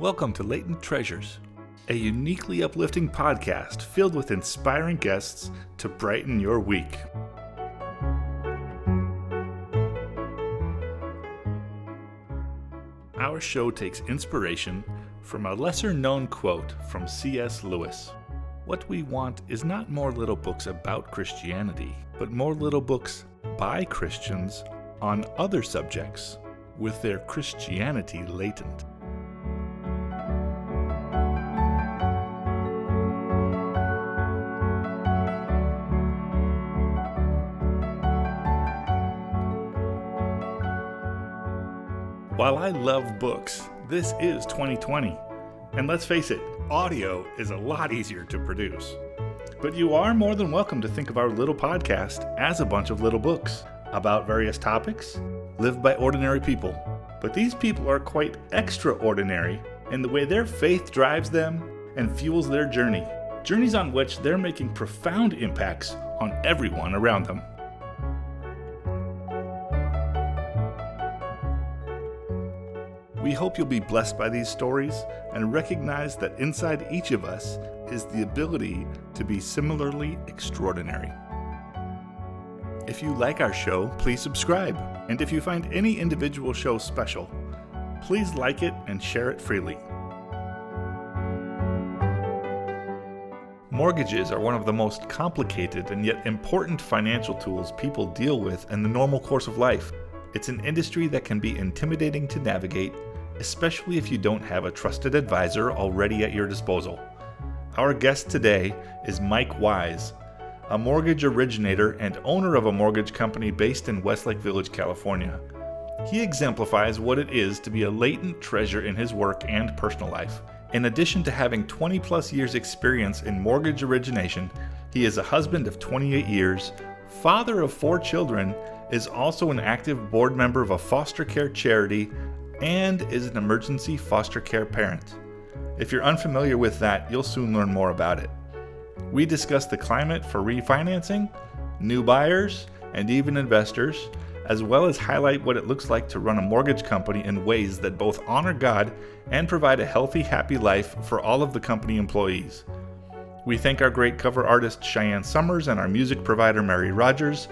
Welcome to Latent Treasures, a uniquely uplifting podcast filled with inspiring guests to brighten your week. Our show takes inspiration from a lesser-known quote from C.S. Lewis. What we want is not more little books about Christianity, but more little books by Christians on other subjects, with their Christianity latent. While I love books, this is 2020. And let's face it, audio is a lot easier to produce. But you are more than welcome to think of our little podcast as a bunch of little books about various topics, lived by ordinary people. But these people are quite extraordinary in the way their faith drives them and fuels their journey. Journeys on which they're making profound impacts on everyone around them. We hope you'll be blessed by these stories and recognize that inside each of us is the ability to be similarly extraordinary. If you like our show, please subscribe. And if you find any individual show special, please like it and share it freely. Mortgages are one of the most complicated and yet important financial tools people deal with in the normal course of life. It's an industry that can be intimidating to navigate, especially if you don't have a trusted advisor already at your disposal. Our guest today is Mike Wise, a mortgage originator and owner of a mortgage company based in Westlake Village, California. He exemplifies what it is to be a latent treasure in his work and personal life. In addition to having 20 plus years experience in mortgage origination, he is a husband of 28 years, father of 4 children, is also an active board member of a foster care charity, and is an emergency foster care parent. If you're unfamiliar with that, you'll soon learn more about it. We discuss the climate for refinancing, new buyers, and even investors, as well as highlight what it looks like to run a mortgage company in ways that both honor God and provide a healthy, happy life for all of the company employees. We thank our great cover artist Cheyenne Summers and our music provider Mary Rogers.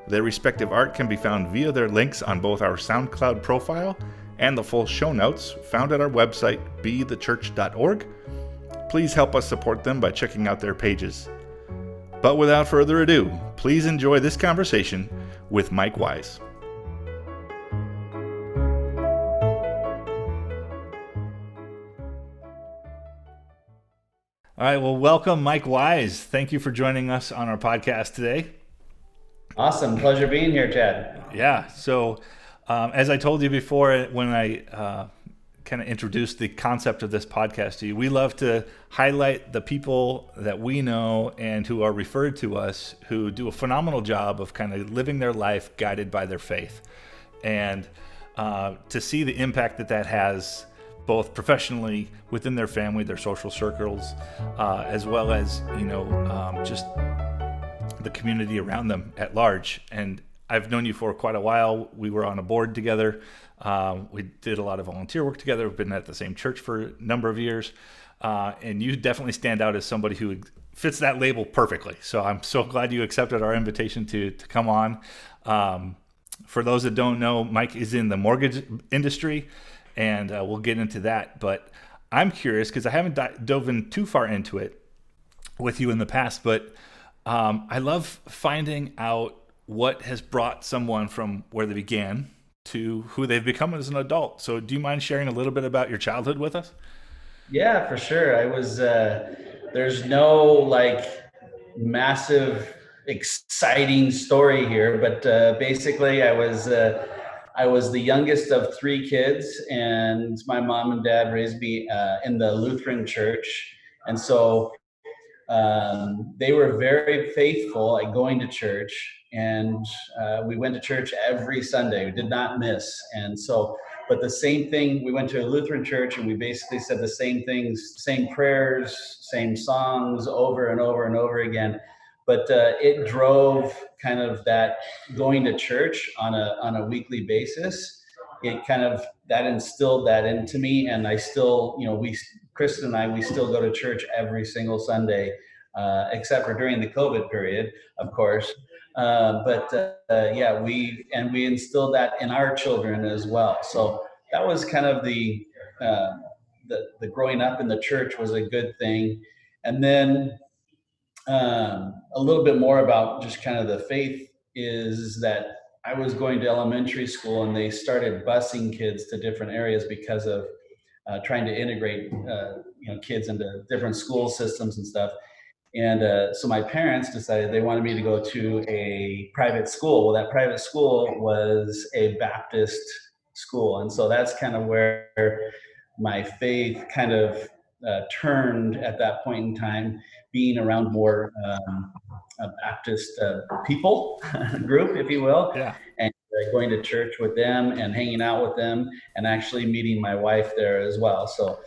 Their respective art can be found via their links on both our SoundCloud profile and the full show notes found at our website, bethechurch.org. Please help us support them by checking out their pages. But without further ado, please enjoy this conversation with Mike Wise. All right, well, welcome, Mike Wise. Thank you for joining us on our podcast today. Awesome. Pleasure being here, Chad. Yeah, so as I told you before, when I kind of introduced the concept of this podcast to you, we love to highlight the people that we know and who are referred to us who do a phenomenal job of kind of living their life guided by their faith. And to see the impact that has both professionally within their family, their social circles, as well as, just the community around them at large. And I've known you for quite a while. We were on a board together. We did a lot of volunteer work together. We've been at the same church for a number of years. And you definitely stand out as somebody who fits that label perfectly. So I'm so glad you accepted our invitation to come on. For those that don't know, Mike is in the mortgage industry, and we'll get into that. But I'm curious, because I haven't dove in too far into it with you in the past, but I love finding out what has brought someone from where they began to who they've become as an adult. So do you mind sharing a little bit about your childhood with us? Yeah, for sure. I was, there's no massive, exciting story here, but basically I was the youngest of 3 kids, and my mom and dad raised me in the Lutheran church. And so they were very faithful at going to church, and we went to church every Sunday. We did not miss. And so, but the same thing, we went to a Lutheran church, and we basically said the same things, same prayers, same songs over and over and over again. But it drove kind of that going to church on a weekly basis. it kind of that instilled that into me, and I still, we Kristen and I, we still go to church every single Sunday, except for during the COVID period, of course. But yeah, we instilled that in our children as well. So that was kind of uh, the growing up in the church was a good thing, and then a little bit more about just kind of the faith is that I was going to elementary school and they started busing kids to different areas because of trying to integrate kids into different school systems and stuff. And so my parents decided they wanted me to go to a private school. Well, that private school was a Baptist school, and so that's kind of where my faith kind of turned at that point in time, being around more Baptist people group, if you will, Yeah. and going to church with them and hanging out with them, and actually meeting my wife there as well. So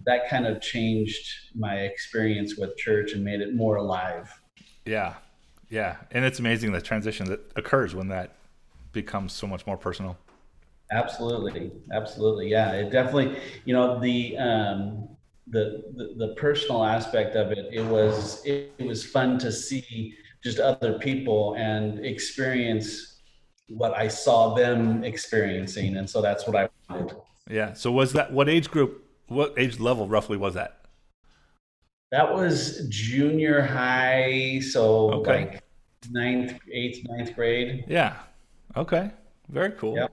that kind of changed my experience with church and made it more alive. Yeah. Yeah. And it's amazing the transition that occurs when that becomes so much more personal. Absolutely, absolutely. Yeah, it definitely, the personal aspect of it, it was fun to see just other people and experience what I saw them experiencing, and so that's what I wanted. Yeah. So was that what age group, what age level roughly was that? That was junior high, so Okay. like ninth, eighth, ninth grade. Yeah. Okay. Very cool. Yep,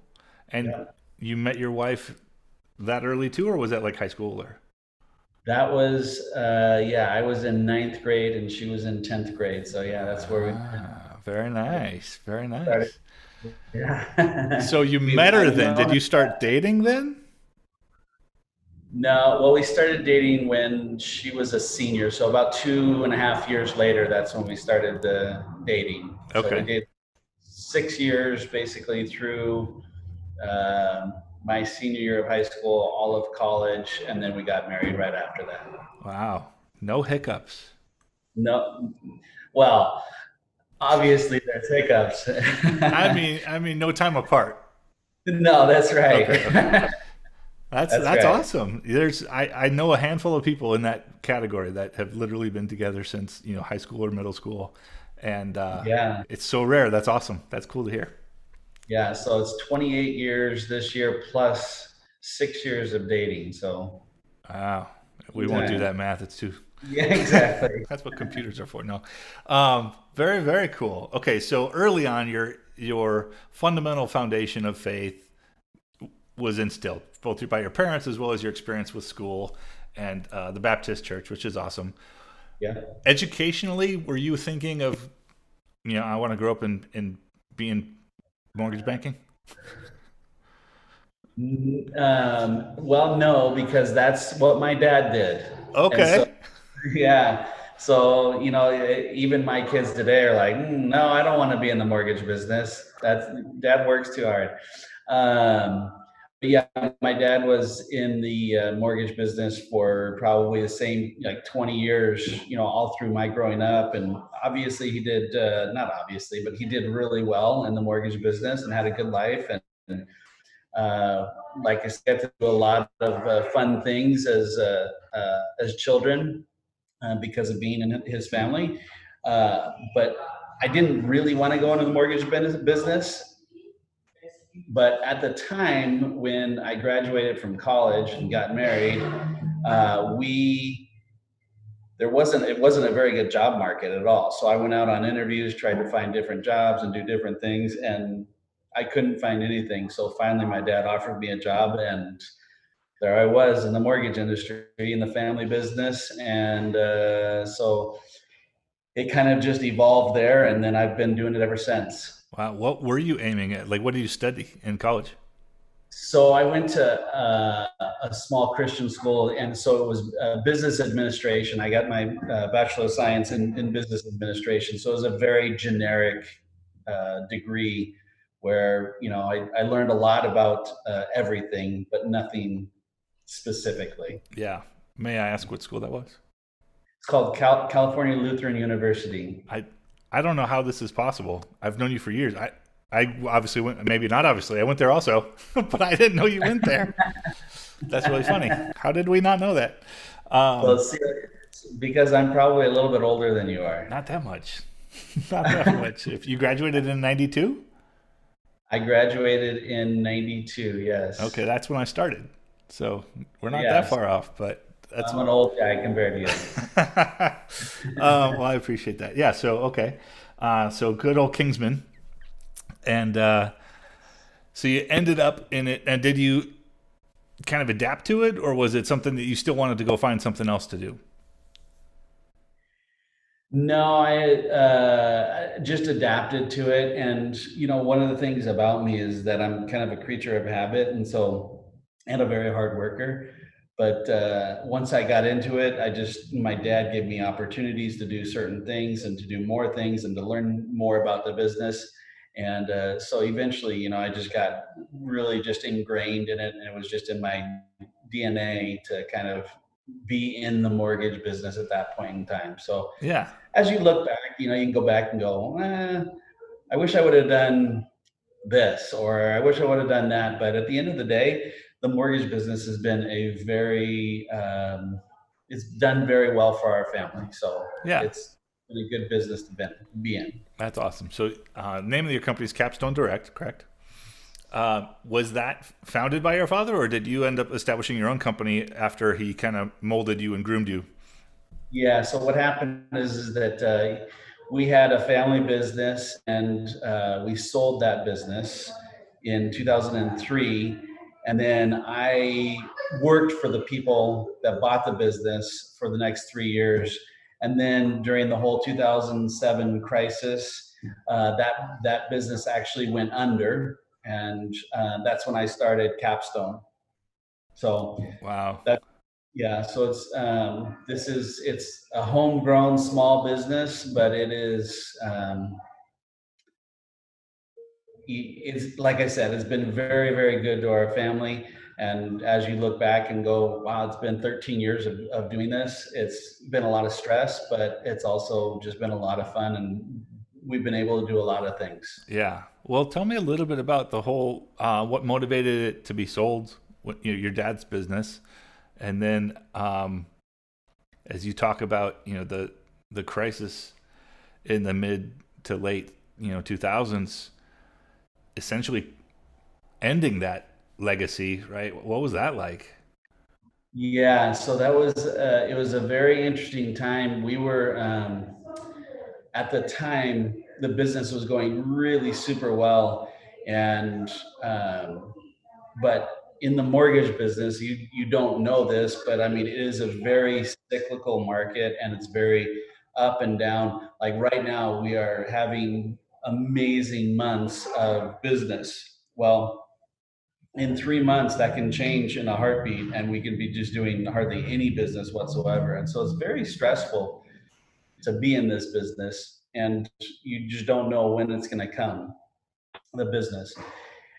And yep. you met your wife that early too, or was that like high school or? That was yeah, I was in ninth grade and she was in 10th grade. So yeah, that's where we Ah, very nice. Very started. nice. Yeah. So you We've met her I've then. Did known you start dating then? No, well, we started dating when she was a senior. So about 2.5 years later, that's when we started dating. So we Okay. did 6 years basically through my senior year of high school, all of college, and then we got married right after that. Wow. No hiccups. No, well, obviously there's hiccups. I mean, no time apart. No, that's Okay. Okay. right. That's That's that's right. awesome. I know a handful of people in that category that have literally been together since high school or middle school, and Yeah. it's so rare. That's awesome. That's cool to hear. Yeah. So it's 28 years this year plus 6 years of dating. So Wow. We good won't do time. that math. It's too. Yeah, exactly. That's what computers are for. No. Very very cool. Okay, so early on, your fundamental foundation of faith was instilled both by your parents as well as your experience with school and the Baptist church, which is awesome. Yeah. Educationally, were you thinking of, I want to grow up and be in mortgage banking? Well, no, because that's what my dad did. And so, Okay. yeah. So, even my kids today are like, no, I don't want to be in the mortgage business. That's dad works too hard. Um, but yeah, my dad was in the mortgage business for probably the same like 20 years, all through my growing up. And obviously he did, not obviously, but he did really well in the mortgage business and had a good life. And uh, like I said, to do a lot of fun things as children because of being in his family. But I didn't really want to go into the mortgage business. But at the time when I graduated from college and got married, we there wasn't it wasn't a very good job market at all. So I went out on interviews, tried to find different jobs and do different things, and I couldn't find anything. So finally, my dad offered me a job, and there I was in the mortgage industry in the family business, and so it kind of just evolved there, and then I've been doing it ever since. Wow. What were you aiming at? Like, what did you study in college? So I went to a small Christian school, and so it was business administration. I got my Bachelor of Science in business administration. So it was a very generic degree where I learned a lot about everything, but nothing specifically. Yeah. May I ask what school that was? It's called California Lutheran University. I I don't know how this is possible. I've known you for years. I I obviously went, maybe not obviously, I went there also, but I didn't know you went there. That's really funny. How did we not know that? So Um, see, because I'm probably a little bit older than you are. Not that much. Not that much. If you graduated in 92, I graduated in 92, yes. okay, that's when I started. So we're not that Yes, far off, but that's I'm an old guy compared to you. well, I appreciate that. Yeah. So okay. So good old Kingsman, and so you ended up in it. And did you kind of adapt to it, or was it something that you still wanted to go find something else to do? No, I just adapted to it. And, one of the things about me is that I'm kind of a creature of habit. And a very hard worker. But once I got into it, my dad gave me opportunities to do certain things and to do more things and to learn more about the business. And so eventually, I just got really just ingrained in it. And it was just in my DNA to kind of be in the mortgage business at that point in time. So Yeah. as you look back, you can go back and go, I wish I would have done this, or I wish I would have done that. But at the end of the day, the mortgage business has been it's done very well for our family. So Yeah. it's been a good business to be in. That's awesome. So name of your company is Capstone Direct, correct? Was that founded by your father, or did you end up establishing your own company after he kind of molded you and groomed you? Yeah. So what happened is that we had a family business, and we sold that business in 2003. And then I worked for the people that bought the business for the next 3 years. And then during the whole 2007 crisis, that business actually went under, and that's when I started Capstone. So Wow. that yeah, so it's a homegrown small business, but it's like I said, it's been very, very good to our family. And as you look back and go, wow, it's been 13 years of doing this. It's been a lot of stress, but it's also just been a lot of fun, and we've been able to do a lot of things. Yeah. Well, tell me a little bit about the whole what motivated it to be sold, your dad's business, and then as you talk about the crisis in the mid to late 2000s, essentially ending that legacy, right? What was that like? Yeah, so that was it was a very interesting time. We were at the time, the business was going really super well. And but in the mortgage business, you don't know this, but I mean, it is a very cyclical market, and it's very up and down. Like right now, we are having amazing months of business. Well, in 3 months, that can change in a heartbeat, and we can be just doing hardly any business whatsoever. And so it's very stressful to be in this business, and you just don't know when it's going to come, the business.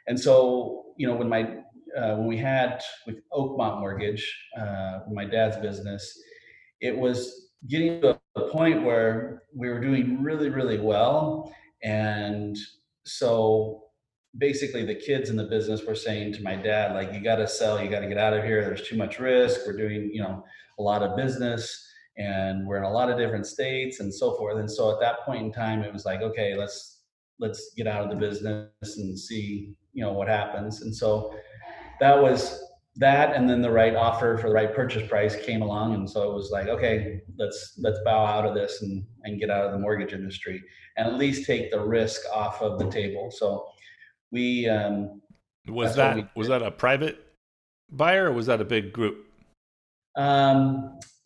And so, when we had with Oakmont Mortgage, my dad's business, it was getting to a point where we were doing really, really well. And so basically the kids in the business were saying to my dad, like, you got to sell, you got to get out of here. There's too much risk. We're doing, a lot of business, and we're in a lot of different states and so forth. And so at that point in time, it was like, okay, let's get out of the business and see, what happens. And so that was that. And then the right offer for the right purchase price came along. And so it was like, okay, let's bow out of this and get out of the mortgage industry, and at least take the risk off of the table. So we Was that's what we that did. a private buyer, or was that a big group?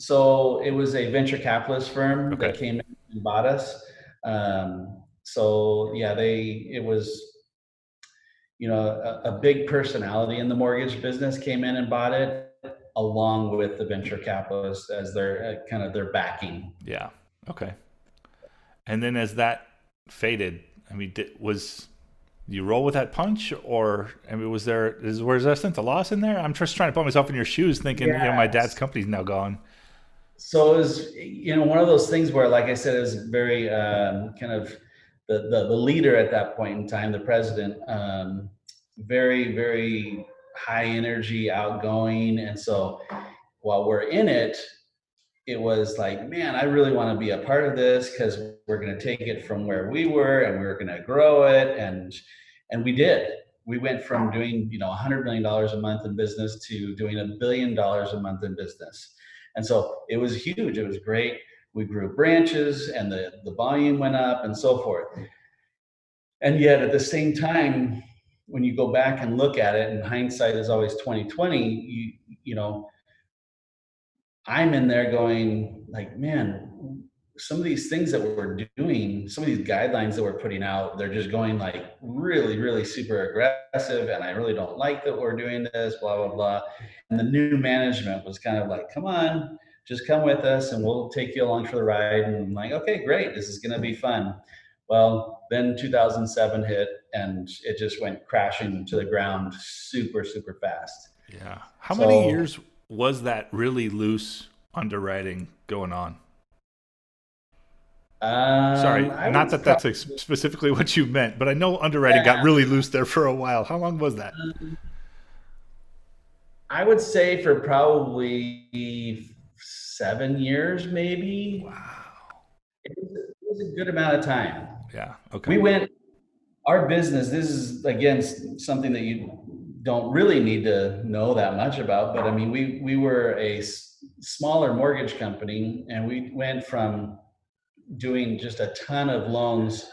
So it was a venture capitalist firm that Okay. came in and bought us. So yeah, it was, a big personality in the mortgage business came in and bought it, along with the venture capitalists as their kind of their backing. Yeah. Okay. And then as that faded, I mean, was you roll with that punch, or I mean, was there a sense of loss in there? I'm just trying to put myself in your shoes, thinking, my dad's Yes. company's now gone. So it was, one of those things where, like I said, it was very kind of the leader at that point in time, the president, very, very high energy, outgoing. And so while we're in it, it was like, man, I really want to be a part of this because we're going to take it from where we were and we're going to grow it. And we did. We went from doing, $100 million a month in business to doing $1 billion a month in business. And so it was huge. It was great. We grew branches and the volume went up and so forth. And yet at the same time, when you go back and look at it, and hindsight is always 2020, I'm in there going like, man, some of these things that we're doing, some of these guidelines that we're putting out, they're just going like really, really super aggressive. And I really don't like that we're doing this, blah, blah, blah. And the new management was kind of like, come on, just come with us and we'll take you along for the ride. And I'm like, okay, great. This is going to be fun. Well, then 2007 hit and it just went crashing to the ground super, super fast. Yeah. How many So years was that really loose underwriting going on? Sorry, I not was that that's probably, specifically what you meant, but I know underwriting got yeah, really loose there for a while. How long was that? I would say for probably 7 years, maybe. Wow. It was a good amount of time. Yeah. Okay. We went, our business, this is again something that you don't really need to know that much about, but I mean, we were a smaller mortgage company and we went from doing just a ton of loans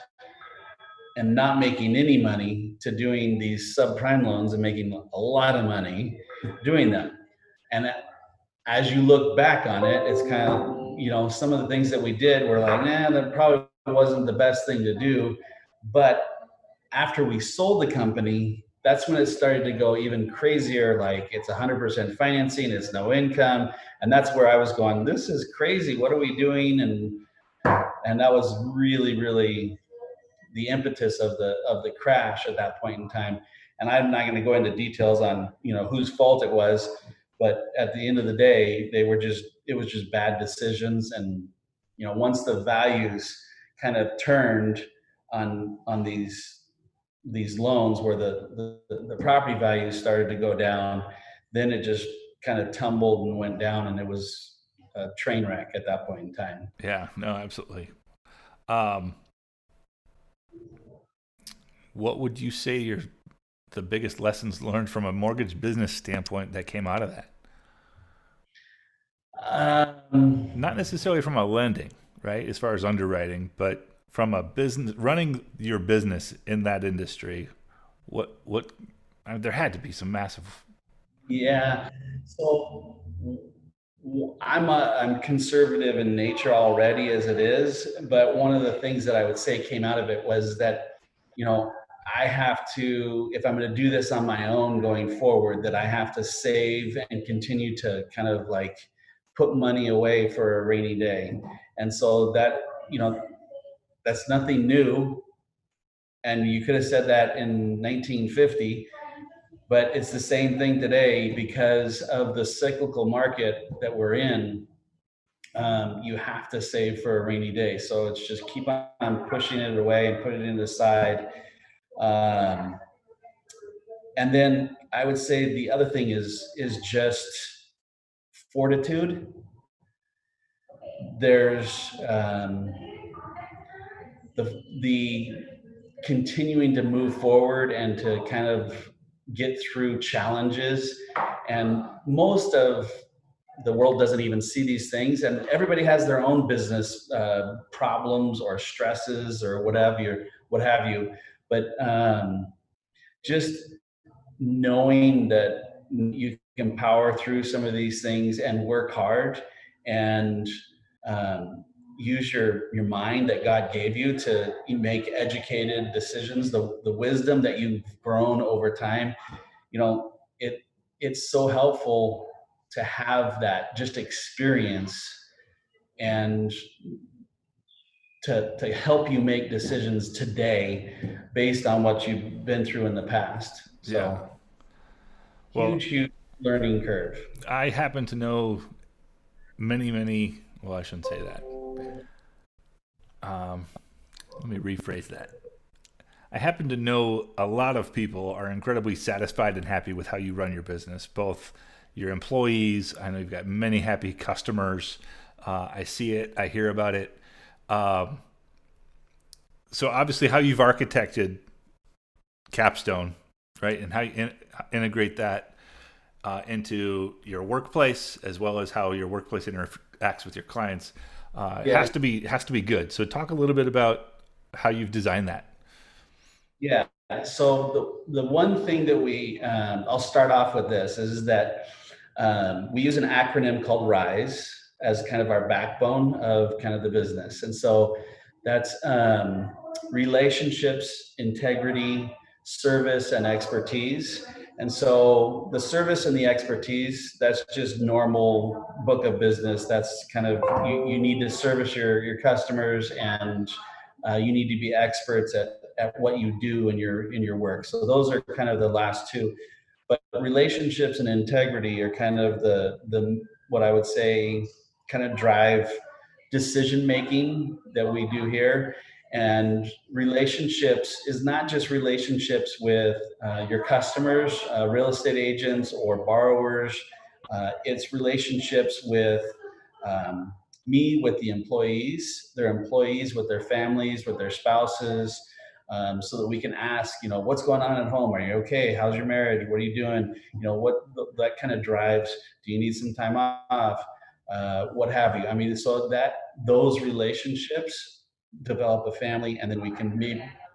and not making any money to doing these subprime loans and making a lot of money doing them. And as you look back on it, it's kind of, some of the things that we did were like, nah, that probably wasn't the best thing to do. But after we sold the company, that's when it started to go even crazier. Like it's 100% financing, it's no income. And that's where I was going, this is crazy. What are we doing? And that was really, really the impetus of the crash at that point in time. And I'm not going to go into details on whose fault it was, but at the end of the day, it was just bad decisions. And once the values kind of turned on these loans where the property values started to go down, then it just kind of tumbled and went down, and it was a train wreck at that point in time. Yeah. No, absolutely. Um, what would you say your the biggest lessons learned from a mortgage business standpoint that came out of that? Not Um, necessarily from a lending, right, as far as underwriting, but from a business running your business in that industry. What I mean, there had to be some massive. Yeah. So I'm conservative in nature already as it is, but one of the things that I would say came out of it was that, you know, I have to, if I'm going to do this on my own going forward, that I have to save and continue to kind of like put money away for a rainy day. And so that, you know, that's nothing new. And you could have said that in 1950, but it's the same thing today because of the cyclical market that we're in. You have to save for a rainy day. So it's just keep on pushing it away and put it in the side. Um, and then I would say the other thing is just fortitude. There's the continuing to move forward and to kind of get through challenges. And most of the world doesn't even see these things, and everybody has their own business problems or stresses or what have you. But just knowing that you can power through some of these things and work hard and use your mind that God gave you to make educated decisions, the wisdom that you've grown over time, you know, it's so helpful to have that just experience and to help you make decisions today based on what you've been through in the past. Yeah. So Well, huge learning curve. I happen to know many. Well, I shouldn't say that. Let me rephrase that. I happen to know a lot of people are incredibly satisfied and happy with how you run your business, both your employees. I know you've got many happy customers. I see it, I hear about it. Um, so obviously, how you've architected Capstone, right, and how you integrate that into your workplace, as well as how your workplace interacts with your clients, Yeah. has to be good. So talk a little bit about how you've designed that. Yeah. So the one thing that I'll start off with this is that we use an acronym called RISE as kind of our backbone of kind of the business. And so that's relationships, integrity, service, and expertise. And so the service and the expertise, that's just normal book of business. That's kind of, you need to service your customers, and you need to be experts at what you do in your work. So those are kind of the last two. But relationships and integrity are kind of the what I would say kind of drive decision making that we do here. And relationships is not just relationships with your customers, real estate agents, or borrowers. It's relationships with um, me, with the employees, their employees, with their families, with their spouses, so that we can ask, what's going on at home? Are you okay? How's your marriage? What are you doing? That kind of drives. Do you need some time off? What have you? I mean, so that those relationships develop a family, and then we can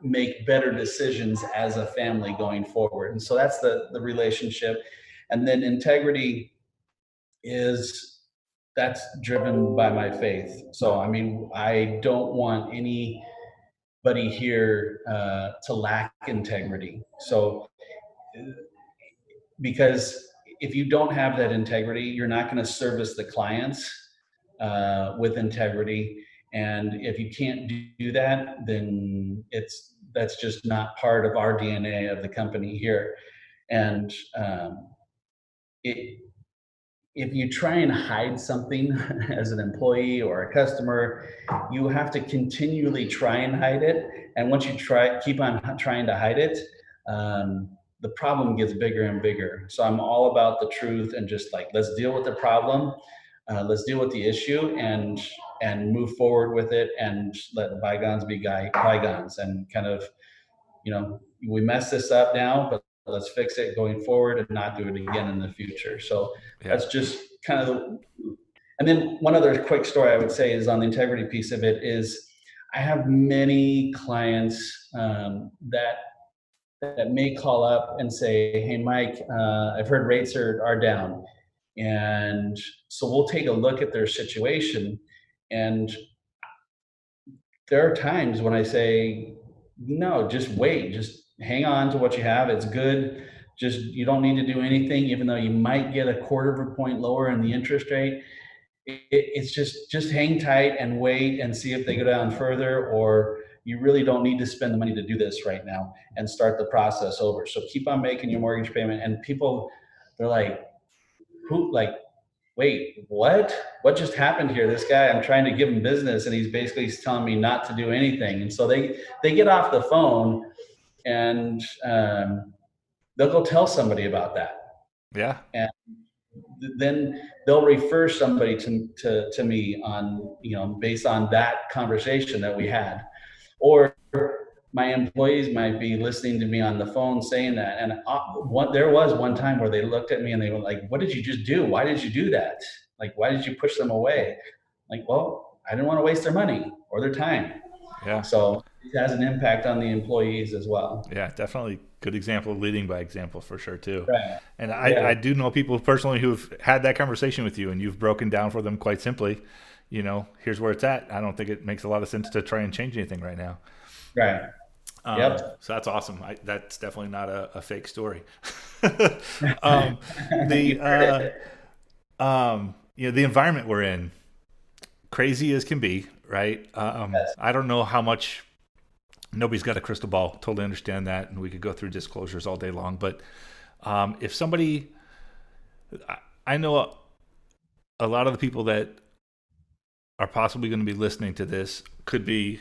make better decisions as a family going forward. And so that's the relationship. And then integrity is that's driven by my faith. So I mean, I don't want anybody here to lack integrity. So because if you don't have that integrity, you're not going to service the clients with integrity. And if you can't do that, then that's just not part of our DNA of the company here. And it, if you try and hide something as an employee or a customer, you have to continually try and hide it. And once you keep on trying to hide it, the problem gets bigger and bigger. So I'm all about the truth, and just like, let's deal with the problem, let's deal with the issue, and move forward with it, and let bygones be bygones, and kind of, we mess this up now, but let's fix it going forward and not do it again in the future. So Yeah. that's just kind of and then one other quick story I would say is on the integrity piece of it is I have many clients that may call up and say, "Hey, Mike, I've heard rates are down," and so we'll take a look at their situation. And there are times when I say, no, just wait, just hang on to what you have. It's good. Just, you don't need to do anything, even though you might get a quarter of a point lower in the interest rate. It's just hang tight and wait and see if they go down further, or you really don't need to spend the money to do this right now, and start the process over. So keep on making your mortgage payment. And people, they're like, who, like, wait, what just happened here? This guy, I'm trying to give him business, and he's telling me not to do anything. And so they get off the phone, and they'll go tell somebody about that. Yeah. And then they'll refer somebody to me on, based on that conversation that we had. Or my employees might be listening to me on the phone saying that. And there was one time where they looked at me and they were like, "What did you just do? Why did you do that? Like, why did you push them away?" Like, well, I didn't want to waste their money or their time. Yeah. So it has an impact on the employees as well. Yeah, definitely good example of leading by example for sure too. Right. And I Yeah. do know people personally who've had that conversation with you, and you've broken down for them quite simply, here's where it's at. I don't think it makes a lot of sense to try and change anything right now. Right. Yep. So that's awesome. That's definitely not a fake story. um, the You heard it. the environment we're in, crazy as can be, right? Yes. I don't know how much. Nobody's got a crystal ball. Totally understand that, and we could go through disclosures all day long. But if somebody, I know a lot of the people that are possibly going to be listening to this could be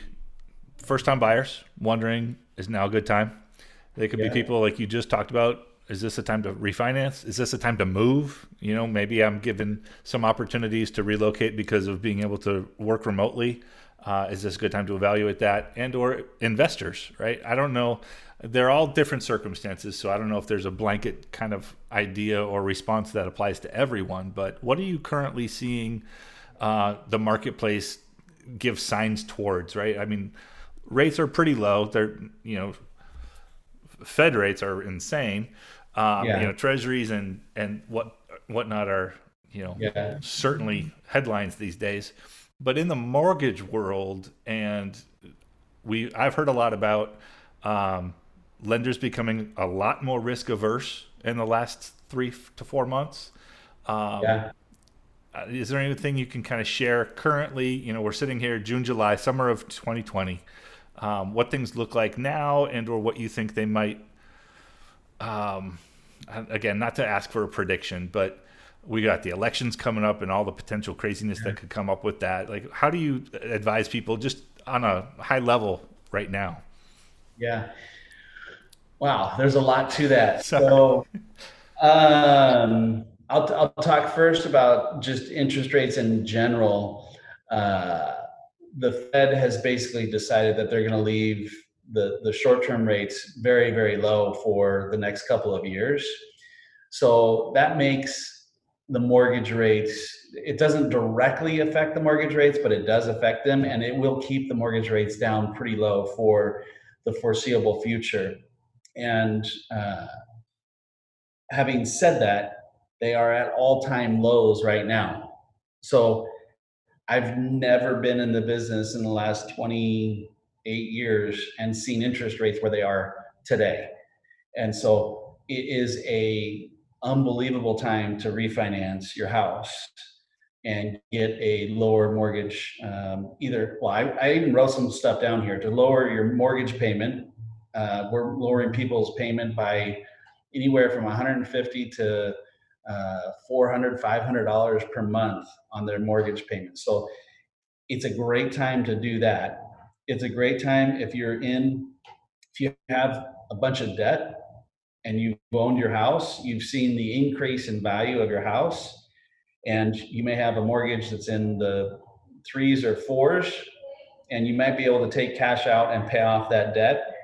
first time buyers wondering, is now a good time? They could be Yeah. people like you just talked about. Is this a time to refinance? Is this a time to move? You know, maybe I'm given some opportunities to relocate because of being able to work remotely. Is this a good time to evaluate that? And or investors, right? I don't know. They're all different circumstances, so I don't know if there's a blanket kind of idea or response that applies to everyone. But what are you currently seeing the marketplace give signs towards? Right? I mean, rates are pretty low. They're, you know, Fed rates are insane. You Yeah. know, treasuries and whatnot are, you know, Yeah. certainly headlines these days. But in the mortgage world, and I've heard a lot about um, lenders becoming a lot more risk averse in the last 3 to 4 months. Um, Yeah. is there anything you can kind of share currently? You know, we're sitting here June, July, summer of 2020. What things look like now, and or what you think they might. Um, again, not to ask for a prediction, but we got the elections coming up and all the potential craziness that could come up with that. Like, how do you advise people just on a high level right now? Yeah. Wow. There's a lot to that. Sorry. So, I'll talk first about just interest rates in general. Uh, the Fed has basically decided that they're going to leave the short-term rates very, very low for the next couple of years. So that makes the mortgage rates, it doesn't directly affect the mortgage rates, but it does affect them, and it will keep the mortgage rates down pretty low for the foreseeable future. And having said that, they are at all-time lows right now. So I've never been in the business in the last 28 years and seen interest rates where they are today. And so it is a unbelievable time to refinance your house and get a lower mortgage. Either, well, I even wrote some stuff down here to lower your mortgage payment. We're lowering people's payment by anywhere from 150 to 400, $500 per month on their mortgage payment. So it's a great time to do that. It's a great time if you have a bunch of debt and you've owned your house, you've seen the increase in value of your house, and you may have a mortgage that's in the threes or fours, and you might be able to take cash out and pay off that debt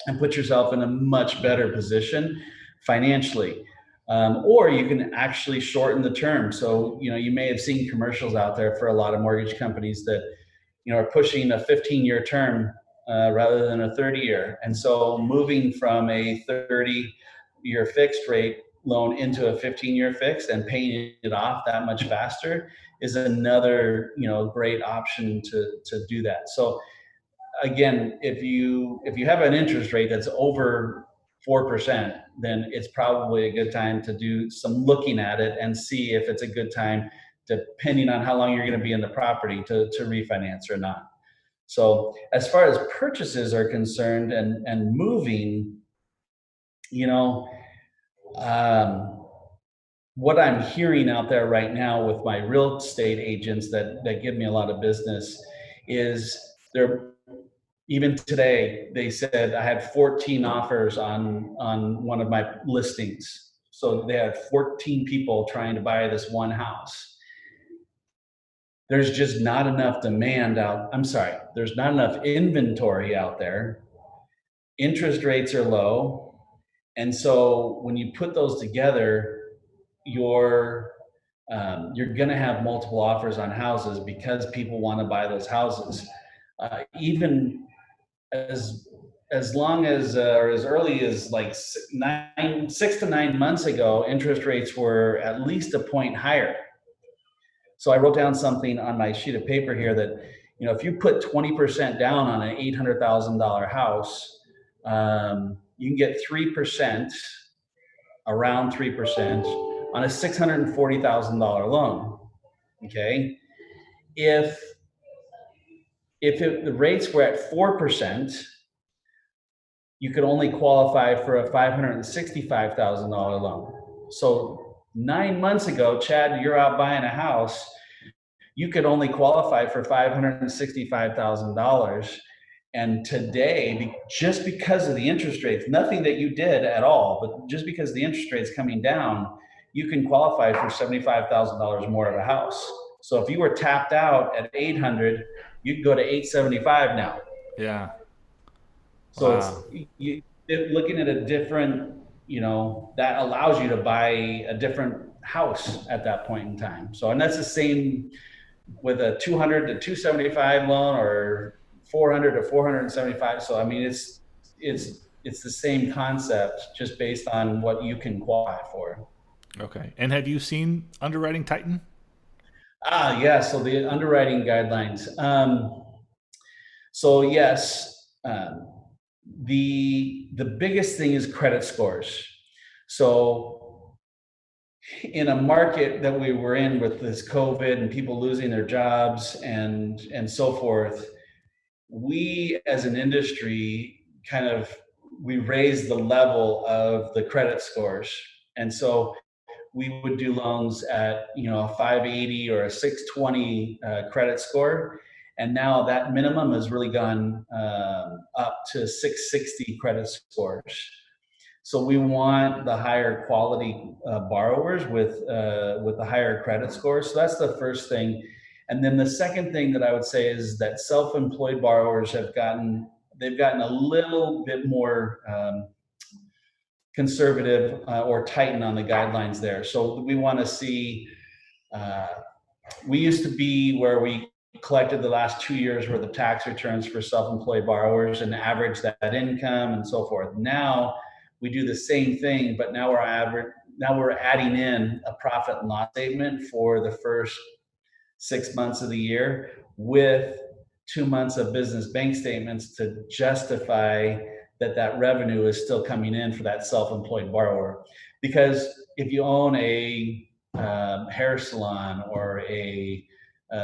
and put yourself in a much better position financially. Or you can actually shorten the term. So, you know, you may have seen commercials out there for a lot of mortgage companies that, you know, are pushing a 15-year term rather than a 30-year. And so moving from a 30-year fixed rate loan into a 15-year fixed and paying it off that much faster is another, you know, great option to do that. So again, if you have an interest rate that's over 4%, then it's probably a good time to do some looking at it and see if it's a good time, depending on how long you're going to be in the property, to refinance or not. So as far as purchases are concerned and moving, you know, um, what I'm hearing out there right now with my real estate agents that give me a lot of business is they're even today they said I had 14 offers on one of my listings. So they had 14 people trying to buy this one house. There's just not enough demand out. I'm sorry, there's not enough inventory out there. Interest rates are low. And so when you put those together, you're you're going to have multiple offers on houses because people want to buy those houses. Even as as long as or as early as like 6 to 9 months ago, interest rates were at least a point higher. So I wrote down something on my sheet of paper here that, you know, if you put 20% down on an $800,000 house, you can get 3%, around 3% on a $640,000 loan. Okay. If the rates were at 4%, you could only qualify for a $565,000 loan. So 9 months ago, Chad, you're out buying a house, you could only qualify for $565,000. And today, just because of the interest rates, nothing that you did at all, but just because the interest rates coming down, you can qualify for $75,000 more of a house. So if you were tapped out at 800, you can go to 875 now. Yeah. So Wow. looking at a different, that allows you to buy a different house at that point in time. So, and that's the same with a 200 to 275 loan, or 400 to 475. So, I mean, it's the same concept, just based on what you can qualify for. Okay. And have you seen underwriting tighten? Yeah. So the underwriting guidelines. So yes, the biggest thing is credit scores. So in a market that we were in with this COVID and people losing their jobs and so forth, we as an industry kind of we raised the level of the credit scores. And so we would do loans at a 580 or a 620 credit score, and now that minimum has really gone up to 660 credit scores. So we want the higher quality borrowers with the higher credit score. So that's the first thing. And then the second thing that I would say is that self-employed borrowers they've gotten a little bit more conservative or tighten on the guidelines there. So we want to see. Uh, we used to be where we collected the last 2 years worth of tax returns for self-employed borrowers and average that income and so forth. Now we do the same thing, but now we're adding in a profit and loss statement for the first 6 months of the year with 2 months of business bank statements to justify that revenue is still coming in for that self-employed borrower. Because if you own a hair salon or a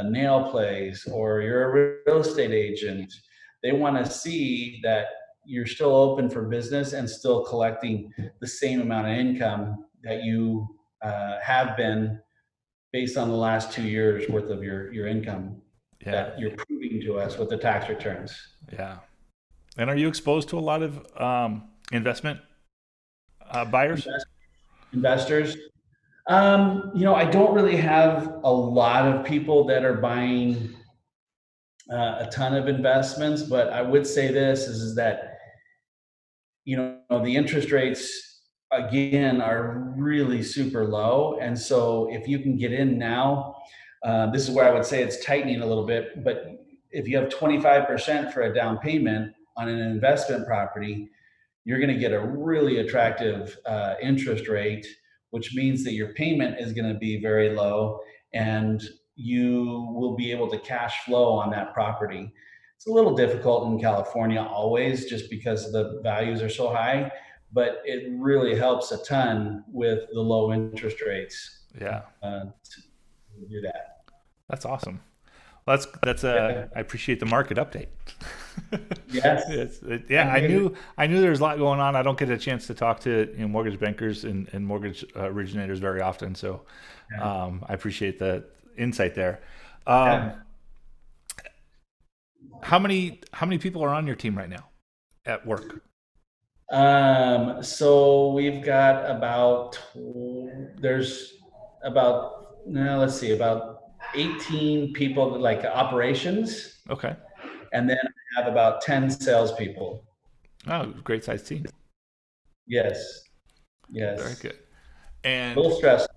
nail place, or you're a real estate agent, they want to see that you're still open for business and still collecting the same amount of income that you have been, based on the last 2 years worth of your income Yeah. that you're proving to us with the tax returns. Yeah. And are you exposed to a lot of investment buyers? Investors, I don't really have a lot of people that are buying a ton of investments, but I would say this is that the interest rates again are really super low, and so if you can get in now, this is where I would say it's tightening a little bit. But if you have 25% for a down payment on an investment property, you're going to get a really attractive interest rate, which means that your payment is going to be very low, and you will be able to cash flow on that property. It's a little difficult in California always, just because the values are so high, but it really helps a ton with the low interest rates Yeah. to do that. That's awesome. Well, that's Yeah. I appreciate the market update. Yes. Yeah, I'm good. I knew there was a lot going on. I don't get a chance to talk to mortgage bankers and mortgage originators very often, so Yeah. I appreciate the insight there. Yeah. Um, how many people are on your team right now at work? So we've got there's about, now let's see, about 18 people that, like, operations, Okay. and then I have about 10 salespeople. Oh, great size team. Yes, Very yes. good. A And little stressful.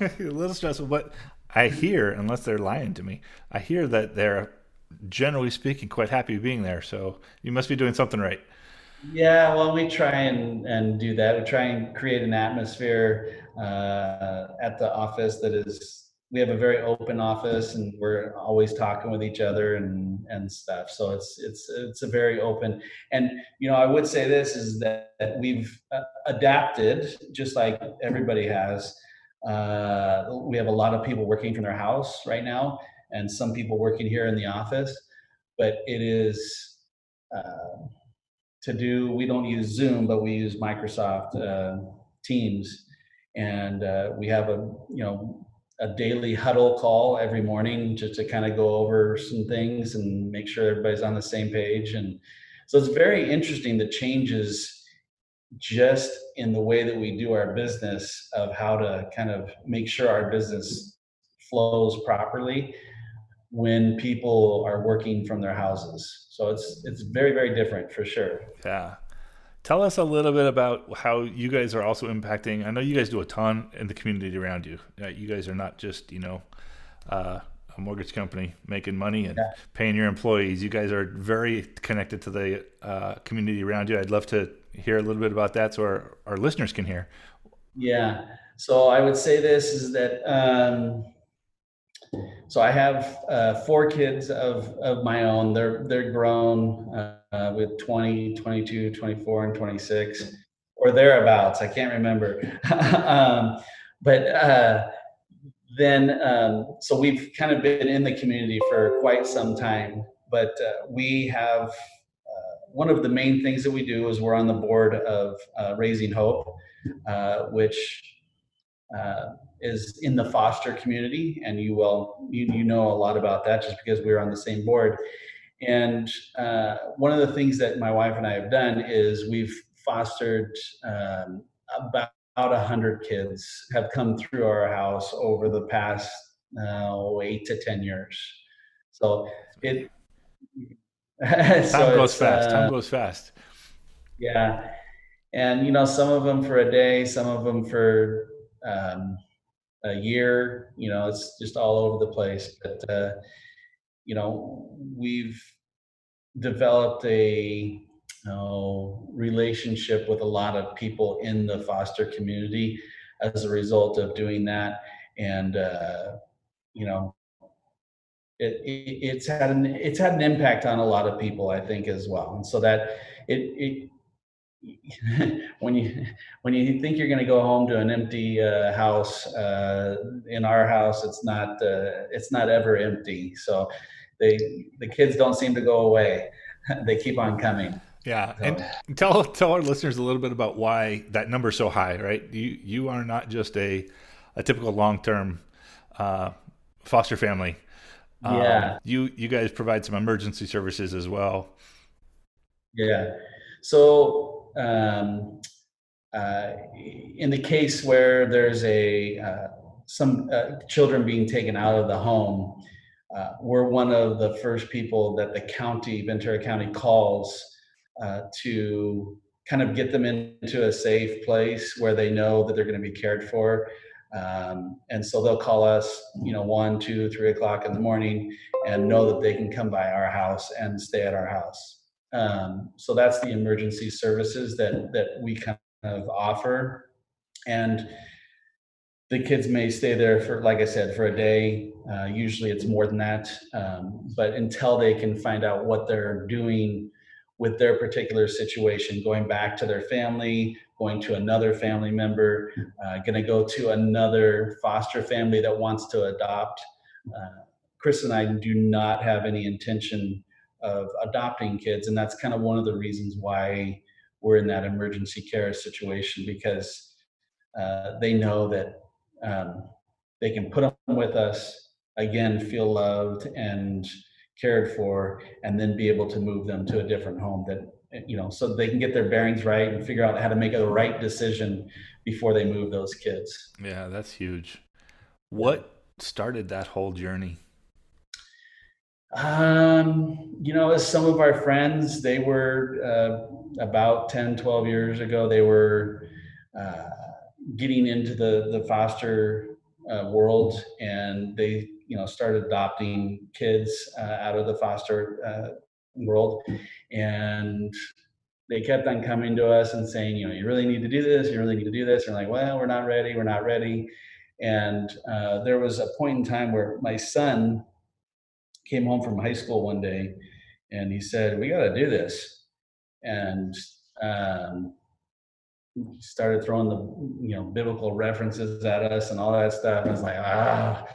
a little stressful, but I hear, unless they're lying to me, I hear that they're generally speaking quite happy being there. So you must be doing something right. Yeah, well, we try and do that. We try and create an atmosphere at the office that is. We have a very open office, and we're always talking with each other and stuff. So it's a very open. And I would say this is that we've adapted, just like everybody has. We have a lot of people working from their house right now, and some people working here in the office. But it is. We don't use Zoom, but we use Microsoft Teams, and we have a daily huddle call every morning just to kind of go over some things and make sure everybody's on the same page. And so it's very interesting the changes just in the way that we do our business of how to kind of make sure our business flows properly when people are working from their houses. So it's very, very different for sure. Yeah. Tell us a little bit about how you guys are also impacting. I know you guys do a ton in the community around you. You guys are not just, a mortgage company making money and Yeah. paying your employees. You guys are very connected to the community around you. I'd love to hear a little bit about that so our listeners can hear. Yeah. So I would say this is that so I have four kids of my own. They're grown with 20, 22, 24, and 26 or thereabouts. I can't remember. But then so we've kind of been in the community for quite some time, but we have one of the main things that we do is we're on the board of Raising Hope, which uh, is in the foster community, and you know a lot about that just because we were on the same board. And one of the things that my wife and I have done is we've fostered about 100 kids have come through our house over the past 8 to 10 years. So it Time so goes it's fast. Time goes fast. yeah, and some of them for a day, some of them for um, a year. It's just all over the place. But we've developed a relationship with a lot of people in the foster community as a result of doing that. And you know, it's had an impact on a lot of people, I think, as well. And so that it when you think you're going to go home to an empty house, in our house it's not ever empty. So the kids don't seem to go away. They keep on coming. Yeah, and So tell our listeners a little bit about why that number's so high, right? You are not just a typical long term uh, foster family. yeah, You guys provide some emergency services as well. yeah. So in the case where there's a some children being taken out of the home, we're one of the first people that the county, Ventura County, calls to kind of get them into a safe place where they know that they're going to be cared for. And so they'll call us, 1, 2, 3 o'clock in the morning, and know that they can come by our house and stay at our house. So that's the emergency services that we kind of offer. And the kids may stay there for, like I said, for a day. Usually it's more than that. But until they can find out what they're doing with their particular situation, going back to their family, going to another family member, going to go to another foster family that wants to adopt. Chris and I do not have any intention of adopting kids. And that's kind of one of the reasons why we're in that emergency care situation, because they know that they can put them with us, again, feel loved and cared for, and then be able to move them to a different home that, so they can get their bearings right and figure out how to make a right decision before they move those kids. Yeah, that's huge. Yeah. What started that whole journey? As some of our friends, they were about 10, 12 years ago, they were uh, getting into the foster world, and they started adopting kids out of the foster world. And they kept on coming to us and saying, you really need to do this, you really need to do this. And we're like, well, we're not ready. And there was a point in time where my son came home from high school one day, and he said, we got to do this. And um, started throwing the biblical references at us and all that stuff. And I was like,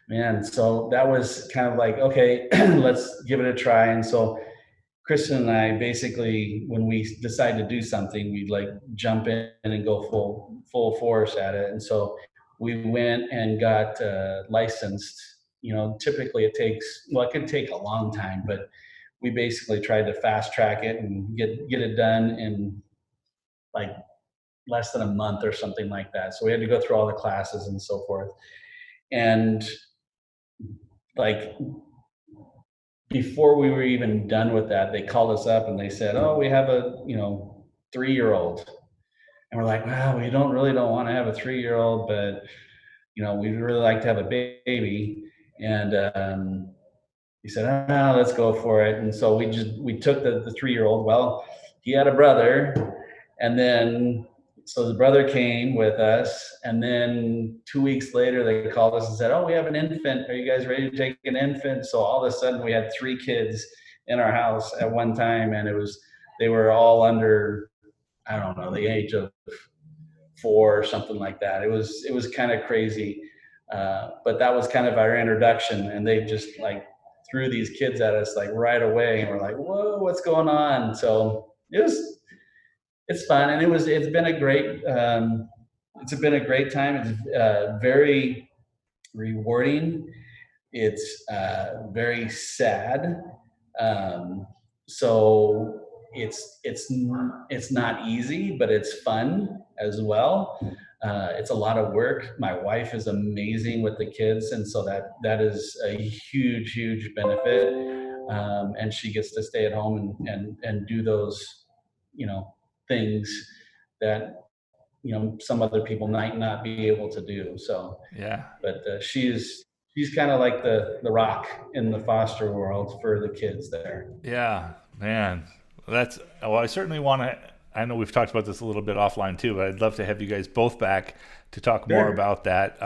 man. So that was kind of like, okay, let's give it a try. And so Kristen and I, basically, when we decide to do something, we like jump in and go full force at it. And so we went and got licensed. Typically it takes, well, it can take a long time, but we basically tried to fast track it and get it done in like less than a month or something like that. So we had to go through all the classes and so forth. And like before we were even done with that, they called us up and they said, "Oh, we have a 3-year-old," and we're like, "Wow, we don't want to have a 3-year-old, but we'd really like to have a baby." And he said, "Ah, let's go for it." And so we took the 3-year-old. Well, he had a brother, and then so the brother came with us, and then 2 weeks later they called us and said, "Oh, we have an infant. Are you guys ready to take an infant?" So all of a sudden we had 3 kids in our house at one time, and they were all under, I don't know, the age of 4 or something like that. It was kind of crazy, but that was kind of our introduction, and they just like threw these kids at us like right away, and we're like, "Whoa, what's going on?" So it's fun, and it's been a great time. It's very rewarding. It's very sad. Um, so it's not easy, but it's fun as well. It's a lot of work. My wife is amazing with the kids, and so that is a huge benefit. And she gets to stay at home and do those, you know, things that some other people might not be able to do. So, Yeah. but she's kind of like the rock in the foster world for the kids there. Yeah, man. That's well. I certainly want to. I know we've talked about this a little bit offline too, but I'd love to have you guys both back to talk more Sure. about that.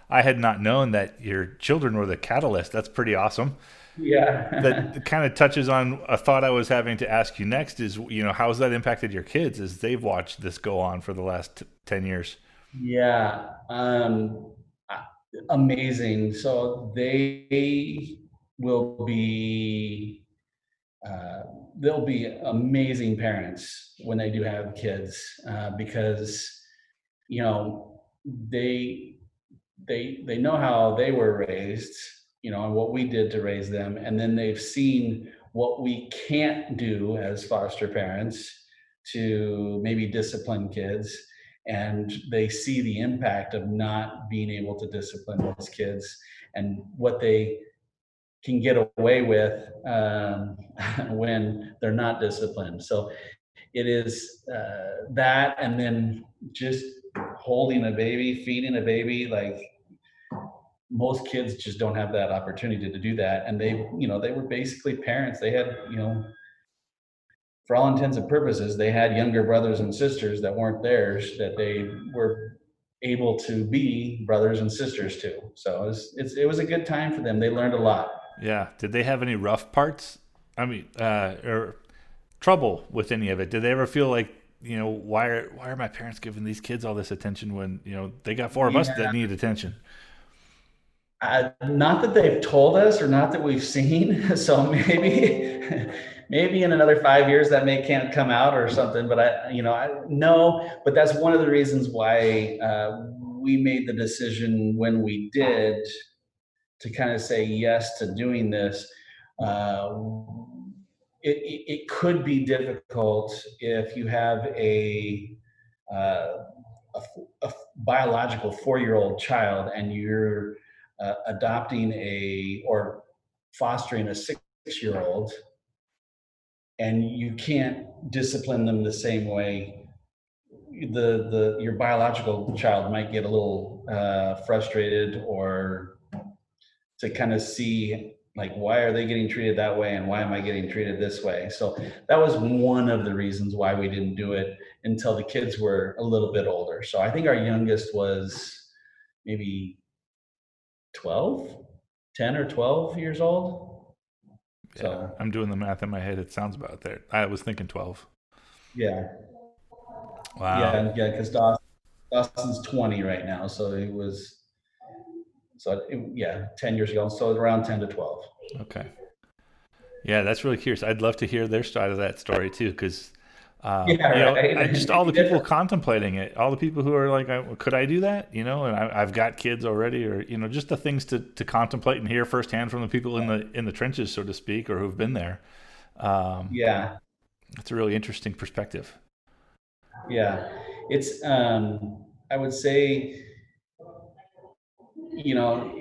I had not known that your children were the catalyst. That's pretty awesome. Yeah. That kind of touches on a thought I was having to ask you next. Is how's that impacted your kids as they've watched this go on for the last 10 years? Yeah. Amazing. So will be uh, they'll be amazing parents when they do have kids, because you know they they know how they were raised, and what we did to raise them, and then they've seen what we can't do as foster parents to maybe discipline kids, and they see the impact of not being able to discipline those kids and what they can get away with, when they're not disciplined. So it is that, and then just holding a baby, feeding a baby. Like most kids just don't have that opportunity to do that, and they were basically parents. They had, for all intents and purposes, they had younger brothers and sisters that weren't theirs, that they were able to be brothers and sisters to. So it was a good time for them. They learned a lot. Yeah. Did they have any rough parts? I mean, or trouble with any of it? Did they ever feel like why are my parents giving these kids all this attention when they got four of us Yeah. that need attention? Not that they've told us, or not that we've seen. So maybe in another 5 years that may can't come out or something. But I no. But that's one of the reasons why we made the decision when we did to kind of say yes to doing this. Uh, it could be difficult if you have uh, a biological 4-year-old child, and you're adopting or fostering a 6-year-old, and you can't discipline them the same way. The your biological child might get a little frustrated, or to kind of see like, why are they getting treated that way and why am I getting treated this way. So that was one of the reasons why we didn't do it until the kids were a little bit older. So I think our youngest was maybe 12, 10 or 12 years old. Yeah, So I'm doing the math in my head. It sounds about there. I was thinking 12. yeah. Wow. Yeah, because Dawson's 20 right now, so yeah, 10 years ago, so around 10 to 12. Okay. Yeah, that's really curious. I'd love to hear their side of that story too, because Yeah, Just right. all the people contemplating it, all the people who are like, could I do that? And I've got kids already, or just the things to contemplate and hear firsthand from the people in the trenches, so to speak, or who've been there. Um, Yeah, it's a really interesting perspective. yeah. It's I would say, you know,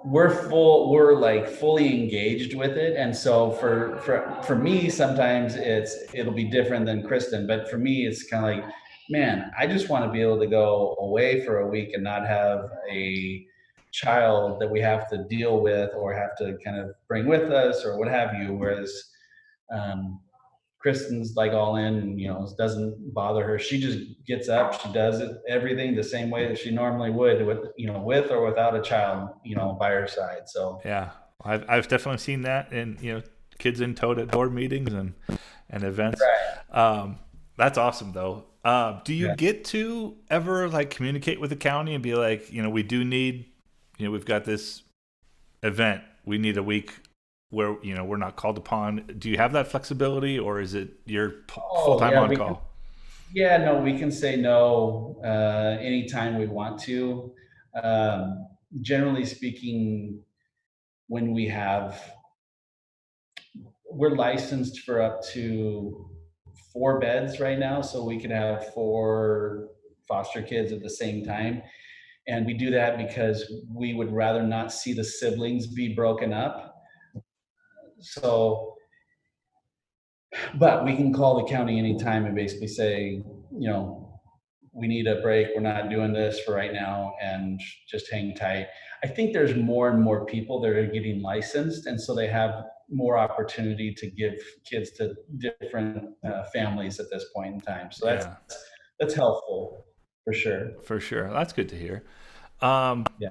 we're like fully engaged with it, and so for me sometimes it'll be different than Kristen, but for me it's kind of like, man, I just want to be able to go away for a week and not have a child that we have to deal with or have to kind of bring with us or what have you, whereas um, Kristen's like all in, and it doesn't bother her. She just gets up, she does everything the same way that she normally would, with or without a child, by her side. So Yeah, I've definitely seen that in kids in towed at board meetings and events. right. That's awesome though. Do you Yeah. get to ever like communicate with the county and be like, we do need, we've got this event, we need a week where we're not called upon. Do you have that flexibility, or is it you're full Oh time yeah, on we can. call? Yeah, no, we can say no anytime we want to. Um, Generally speaking, when we're licensed for up to 4 beds right now, so we can have 4 foster kids at the same time. And we do that because we would rather not see the siblings be broken up. So, but we can call the county anytime and basically say, you know, we need a break. We're not doing this for right now, and just hang tight. I think there's more and more people that are getting licensed, and so they have more opportunity to give kids to different families at this point in time. So that's Yeah, that's helpful for sure. for sure. That's good to hear. Um, Yeah.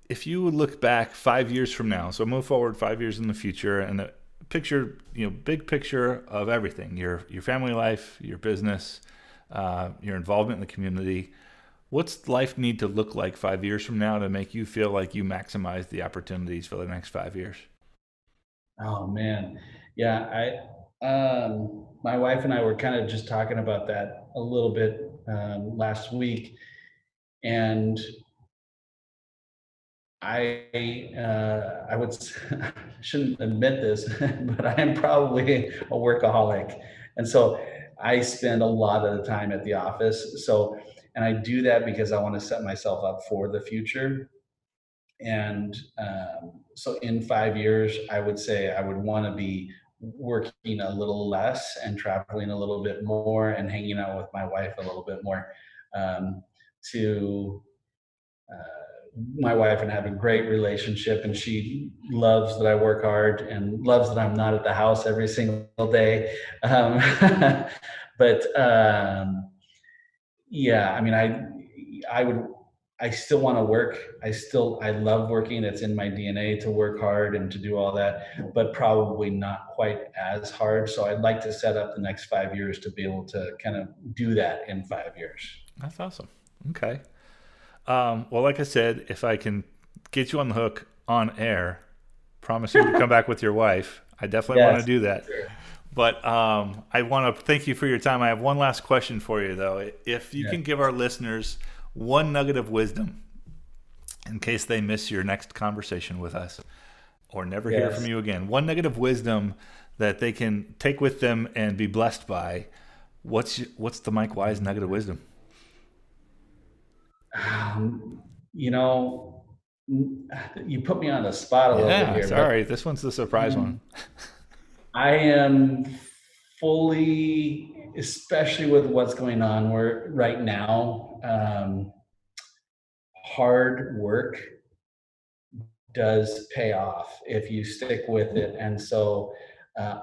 if you would look back 5 years from now, so move forward 5 years in the future, and picture, big picture of everything, your family life, your business, your involvement in the community. What's life need to look like 5 years from now to make you feel like you maximize the opportunities for the next 5 years? Oh man. Yeah. My wife and I were kind of just talking about that a little bit last week, and I would shouldn't admit this, but I am probably a workaholic, and so I spend a lot of the time at the office. So, and I do that because I want to set myself up for the future. And so, in 5 years, I would say I would want to be working a little less and traveling a little bit more and hanging out with my wife a little bit more. Um, to My wife and I have a great relationship, and she loves that I work hard and loves that I'm not at the house every single day. Um, but yeah, I mean, I would, I still want to work. I love working. It's in my DNA to work hard and to do all that, but probably not quite as hard. So I'd like to set up the next 5 years to be able to kind of do that in 5 years. That's awesome. Okay. Well, like I said, if I can get you on the hook on air, promising to come back with your wife, I definitely want to Yes. do that. But I want to thank you for your time. I have one last question for you, though. If you Yeah. can give our listeners one nugget of wisdom in case they miss your next conversation with us or never hear from Yes. you again, one nugget of wisdom that they can take with them and be blessed by, what's the Mike Wise nugget of wisdom? Um, you know, you put me on the spot a little bit Yeah, here, but sorry. This one's the surprise one. um, I am fully, especially with what's going on where right now, hard work does pay off if you stick with it. And so uh,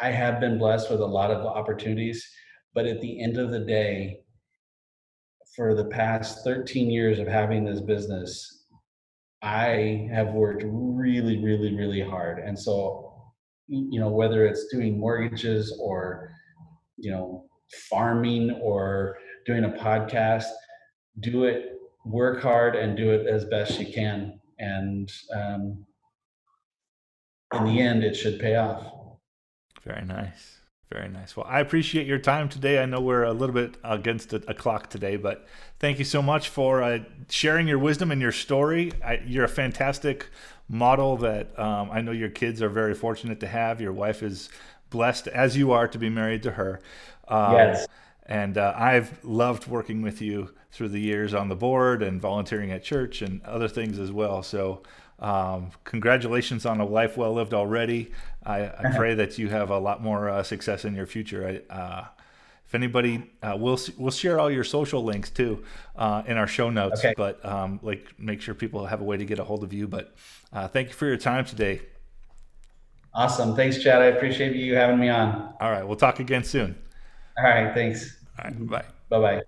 I have been blessed with a lot of opportunities, but at the end of the day, for the past 13 years of having this business, I have worked really, really, really hard. And so, whether it's doing mortgages or, you know, farming or doing a podcast, do it, work hard and do it as best you can. And in the end, it should pay off. Very nice. Very nice. Well, I appreciate your time today. I know we're a little bit against a clock today, but thank you so much for sharing your wisdom and your story. You're a fantastic model that I know your kids are very fortunate to have. Your wife is blessed, as you are, to be married to her. Um, Yes. and I've loved working with you through the years on the board and volunteering at church and other things as well. So, congratulations on a life well lived already. I pray that you have a lot more success in your future. If anybody, we'll share all your social links too in our show notes. Okay. But like, make sure people have a way to get a hold of you. But thank you for your time today. Awesome. Thanks, Chad. I appreciate you having me on. All right, we'll talk again soon. All right. Thanks. All right, bye. Bye bye.